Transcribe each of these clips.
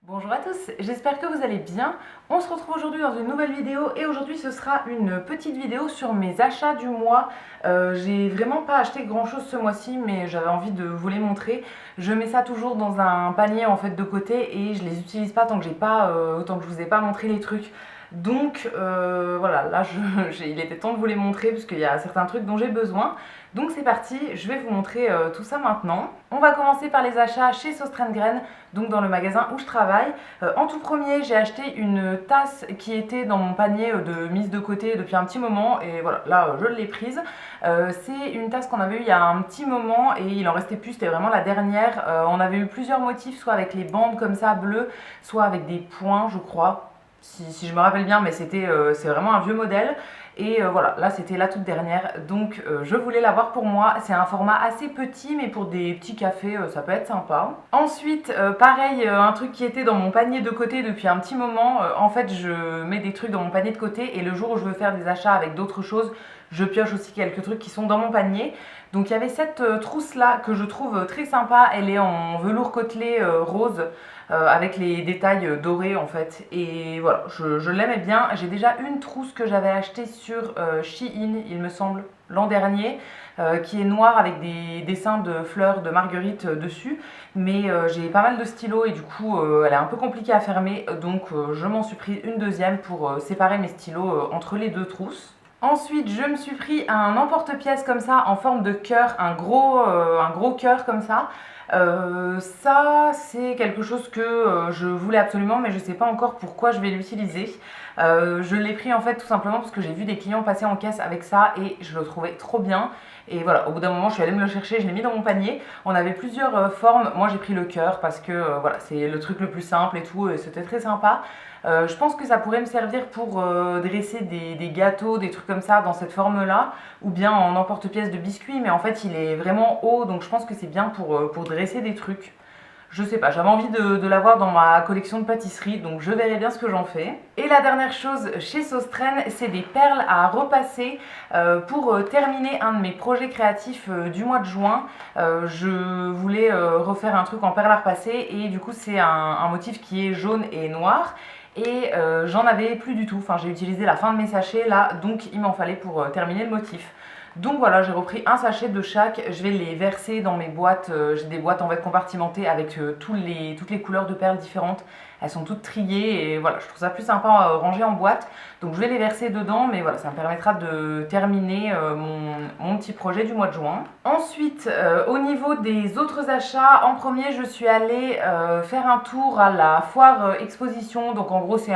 Bonjour à tous, j'espère que vous allez bien. On se retrouve aujourd'hui dans une nouvelle vidéo et aujourd'hui ce sera une petite vidéo sur mes achats du mois. J'ai vraiment pas acheté grand chose ce mois-ci mais j'avais envie de vous les montrer. Je mets ça toujours dans un panier en fait de côté et je les utilise pas tant que je vous ai pas montré les trucs. Donc voilà, là il était temps de vous les montrer parce qu'il y a certains trucs dont j'ai besoin. Donc c'est parti, je vais vous montrer tout ça maintenant. On va commencer par les achats chez Sostrengren, donc dans le magasin où je travaille. En tout premier, j'ai acheté une tasse qui était dans mon panier de mise de côté depuis un petit moment et voilà, là je l'ai prise. C'est une tasse qu'on avait eu il y a un petit moment et il en restait plus, c'était vraiment la dernière. On avait eu plusieurs motifs, soit avec les bandes comme ça bleues, soit avec des points je crois. Si je me rappelle bien, mais c'est vraiment un vieux modèle. Et voilà, là c'était la toute dernière, donc je voulais l'avoir pour moi. C'est un format assez petit, mais pour des petits cafés, ça peut être sympa. Ensuite, pareil, un truc qui était dans mon panier de côté depuis un petit moment. En fait, je mets des trucs dans mon panier de côté, et le jour où je veux faire des achats avec d'autres choses, je pioche aussi quelques trucs qui sont dans mon panier. Donc il y avait cette trousse là que je trouve très sympa, elle est en velours côtelé rose. Avec les détails dorés en fait, et voilà, je l'aimais bien. J'ai déjà une trousse que j'avais achetée sur Shein il me semble l'an dernier, qui est noire avec des dessins de fleurs de marguerite dessus, mais j'ai pas mal de stylos et du coup elle est un peu compliquée à fermer, donc je m'en suis pris une deuxième pour séparer mes stylos entre les deux trousses. Ensuite, je me suis pris un emporte-pièce comme ça en forme de cœur, un gros cœur comme ça. Ça, c'est quelque chose que je voulais absolument, mais je sais pas encore pourquoi je vais l'utiliser. Je l'ai pris en fait tout simplement parce que j'ai vu des clients passer en caisse avec ça et je le trouvais trop bien. Et voilà, au bout d'un moment, je suis allée me le chercher, je l'ai mis dans mon panier. On avait plusieurs formes. Moi, j'ai pris le cœur parce que voilà, c'est le truc le plus simple et tout, et c'était très sympa. Je pense que ça pourrait me servir pour dresser des gâteaux, des trucs comme ça dans cette forme-là, ou bien en emporte-pièce de biscuits, mais en fait il est vraiment haut, donc je pense que c'est bien pour dresser des trucs. Je sais pas, j'avais envie de l'avoir dans ma collection de pâtisserie, donc je verrai bien ce que j'en fais. Et la dernière chose chez Sostren, c'est des perles à repasser pour terminer un de mes projets créatifs du mois de juin. Je voulais refaire un truc en perles à repasser et du coup c'est un motif qui est jaune et noir. Et j'en avais plus du tout, enfin j'ai utilisé la fin de mes sachets là, donc il m'en fallait pour terminer le motif. Donc voilà, j'ai repris un sachet de chaque, je vais les verser dans mes boîtes. J'ai des boîtes en fait compartimentées avec toutes les couleurs de perles différentes. Elles sont toutes triées et voilà, je trouve ça plus sympa rangé en boîte. Donc je vais les verser dedans, mais voilà, ça me permettra de terminer mon petit projet du mois de juin. Ensuite, au niveau des autres achats, en premier je suis allée faire un tour à la foire exposition. Donc en gros c'est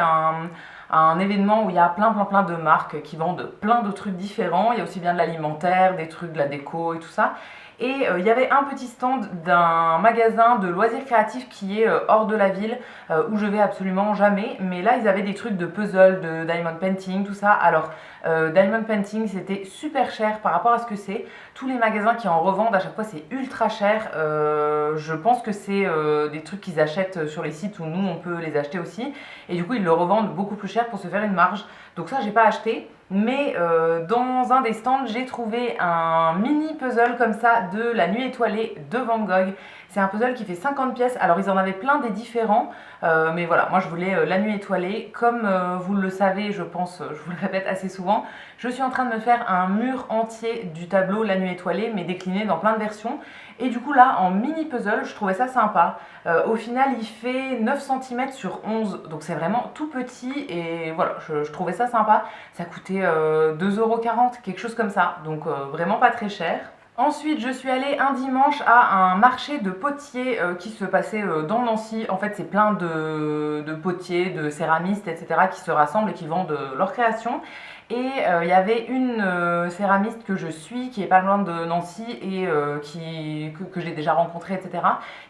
un événement où il y a plein de marques qui vendent plein de trucs différents. Il y a aussi bien de l'alimentaire, des trucs de la déco et tout ça. Et il y avait un petit stand d'un magasin de loisirs créatifs qui est hors de la ville, où je vais absolument jamais. Mais là, ils avaient des trucs de puzzle, de diamond painting, tout ça. Alors, diamond painting, c'était super cher par rapport à ce que c'est. Tous les magasins qui en revendent, à chaque fois, c'est ultra cher. Je pense que c'est des trucs qu'ils achètent sur les sites où nous, on peut les acheter aussi. Et du coup, ils le revendent beaucoup plus cher pour se faire une marge. Donc ça, j'ai pas acheté. Mais dans un des stands, j'ai trouvé un mini puzzle comme ça de La Nuit étoilée de Van Gogh. C'est un puzzle qui fait 50 pièces. Alors ils en avaient plein des différents, mais voilà, moi je voulais La Nuit étoilée. Comme vous le savez, je pense, je vous le répète assez souvent, je suis en train de me faire un mur entier du tableau La Nuit étoilée, mais décliné dans plein de versions. Et du coup là, en mini puzzle, je trouvais ça sympa. Au final, il fait 9 cm sur 11, donc c'est vraiment tout petit. Et voilà, je trouvais ça sympa. Ça coûtait 2,40 €, quelque chose comme ça, donc vraiment pas très cher. Ensuite, je suis allée un dimanche à un marché de potiers qui se passait dans Nancy. En fait, c'est plein de potiers, de céramistes, etc. qui se rassemblent et qui vendent leurs créations. Et il y avait une céramiste que je suis, qui est pas loin de Nancy et que j'ai déjà rencontrée, etc.,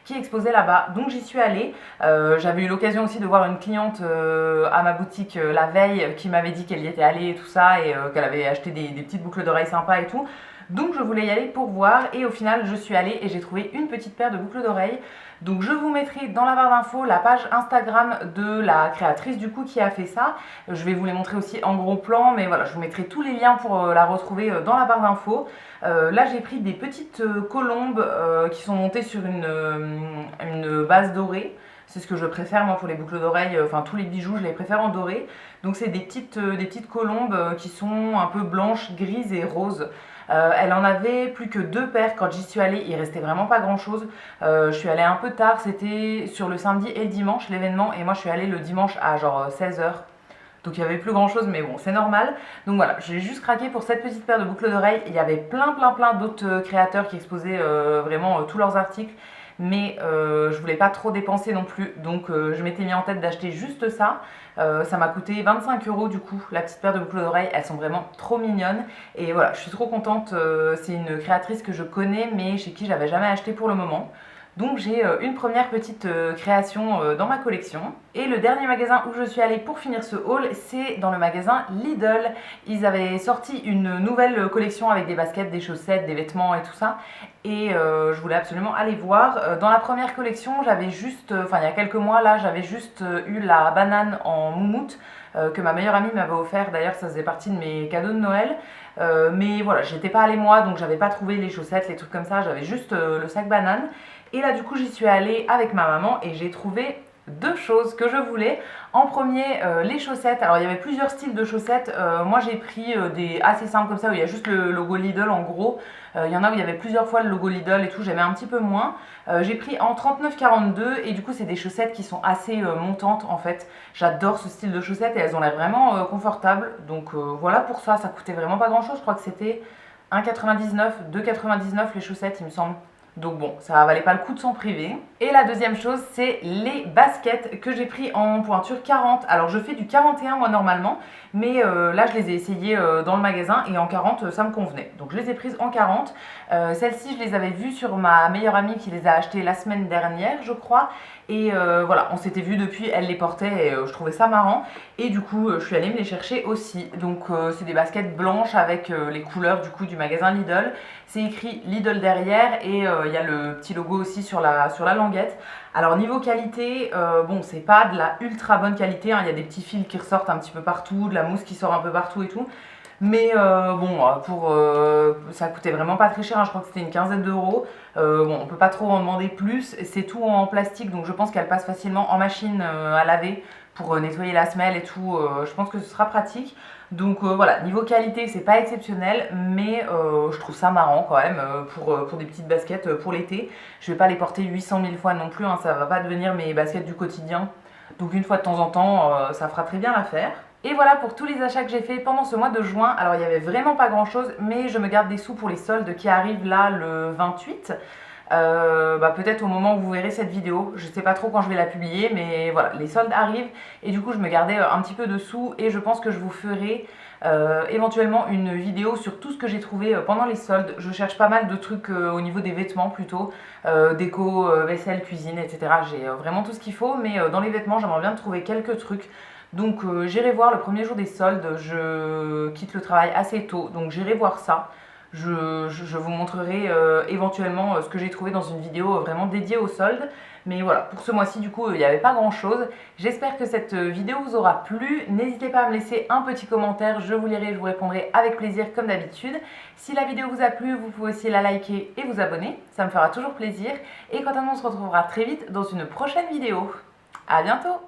qui exposait là-bas. Donc j'y suis allée. J'avais eu l'occasion aussi de voir une cliente à ma boutique la veille qui m'avait dit qu'elle y était allée et tout ça, et qu'elle avait acheté des petites boucles d'oreilles sympas et tout. Donc je voulais y aller pour voir et au final je suis allée et j'ai trouvé une petite paire de boucles d'oreilles. Donc je vous mettrai dans la barre d'infos la page Instagram de la créatrice du coup qui a fait ça. Je vais vous les montrer aussi en gros plan, mais voilà, je vous mettrai tous les liens pour la retrouver dans la barre d'infos. Là j'ai pris des petites colombes qui sont montées sur une base dorée. C'est ce que je préfère moi pour les boucles d'oreilles, enfin tous les bijoux je les préfère en doré. Donc c'est des petites colombes qui sont un peu blanches, grises et roses. Elle en avait plus que 2 paires quand j'y suis allée, il restait vraiment pas grand chose. Je suis allée un peu tard, c'était sur le samedi et le dimanche l'événement, et moi je suis allée le dimanche à genre 16 h. Donc il n'y avait plus grand chose, mais bon, c'est normal. Donc voilà, j'ai juste craqué pour cette petite paire de boucles d'oreilles. Il y avait plein d'autres créateurs qui exposaient vraiment tous leurs articles. Mais je voulais pas trop dépenser non plus. Donc je m'étais mis en tête d'acheter juste ça. Ça m'a coûté 25 € du coup, la petite paire de boucles d'oreilles. Elles sont vraiment trop mignonnes. Et voilà, je suis trop contente. C'est une créatrice que je connais, mais chez qui j'avais jamais acheté pour le moment. Donc j'ai une première petite création dans ma collection. Et le dernier magasin où je suis allée pour finir ce haul, c'est dans le magasin Lidl. Ils avaient sorti une nouvelle collection avec des baskets, des chaussettes, des vêtements et tout ça. Et je voulais absolument aller voir. Dans la première collection, j'avais juste, enfin il y a quelques mois là, j'avais juste eu la banane en moumoute que ma meilleure amie m'avait offert. D'ailleurs, ça faisait partie de mes cadeaux de Noël. Mais voilà, j'étais pas allée moi, donc j'avais pas trouvé les chaussettes, les trucs comme ça. J'avais juste le sac banane. Et là, du coup, j'y suis allée avec ma maman et j'ai trouvé 2 choses que je voulais. En premier, les chaussettes. Alors, il y avait plusieurs styles de chaussettes. Moi, j'ai pris des assez simples comme ça où il y a juste le logo Lidl en gros. Il y en a où il y avait plusieurs fois le logo Lidl et tout. J'aimais un petit peu moins. J'ai pris en 39,42 et du coup, c'est des chaussettes qui sont assez montantes en fait. J'adore ce style de chaussettes et elles ont l'air vraiment confortables. Donc voilà pour ça. Ça coûtait vraiment pas grand chose. Je crois que c'était 1,99, 2,99 les chaussettes, il me semble. Donc bon, ça valait pas le coup de s'en priver. Et la deuxième chose, c'est les baskets que j'ai pris en pointure 40. Alors je fais du 41 moi normalement, mais là je les ai essayées dans le magasin et en 40 ça me convenait. Donc je les ai prises en 40. Celles-ci je les avais vues sur ma meilleure amie qui les a achetées la semaine dernière je crois. Et voilà, on s'était vu depuis, elle les portait et je trouvais ça marrant. Et du coup je suis allée me les chercher aussi. Donc c'est des baskets blanches avec les couleurs du coup du magasin Lidl. C'est écrit Lidl derrière et il y a le petit logo aussi sur la languette. Alors niveau qualité, bon c'est pas de la ultra bonne qualité, hein. Il y a des petits fils qui ressortent un petit peu partout, de la mousse qui sort un peu partout et tout. Mais bon, ça coûtait vraiment pas très cher, hein. Je crois que c'était une quinzaine d'euros. Bon, on peut pas trop en demander plus. C'est tout en plastique, donc je pense qu'elle passe facilement en machine à laver pour nettoyer la semelle et tout. Je pense que ce sera pratique. Donc voilà, niveau qualité, c'est pas exceptionnel, mais je trouve ça marrant quand même pour des petites baskets pour l'été. Je vais pas les porter 800 000 fois non plus, hein, ça va pas devenir mes baskets du quotidien. Donc une fois de temps en temps, ça fera très bien l'affaire. Et voilà pour tous les achats que j'ai fait pendant ce mois de juin. Alors il n'y avait vraiment pas grand chose, mais je me garde des sous pour les soldes qui arrivent là le 28. Peut-être au moment où vous verrez cette vidéo, je sais pas trop quand je vais la publier, mais voilà, les soldes arrivent et du coup je me gardais un petit peu de sous et je pense que je vous ferai éventuellement une vidéo sur tout ce que j'ai trouvé pendant les soldes. Je cherche pas mal de trucs au niveau des vêtements plutôt, déco, vaisselle, cuisine, etc. J'ai vraiment tout ce qu'il faut, mais dans les vêtements j'aimerais bien trouver quelques trucs. Donc j'irai voir le premier jour des soldes, je quitte le travail assez tôt, donc j'irai voir ça. Je vous montrerai éventuellement ce que j'ai trouvé dans une vidéo vraiment dédiée aux soldes. Mais voilà, pour ce mois-ci du coup il n'y avait pas grand chose. J'espère que cette vidéo vous aura plu. N'hésitez pas à me laisser un petit commentaire, je vous lirai, je vous répondrai avec plaisir comme d'habitude. Si la vidéo vous a plu, vous pouvez aussi la liker et vous abonner, ça me fera toujours plaisir. Et quant à nous, on se retrouvera très vite dans une prochaine vidéo. A bientôt!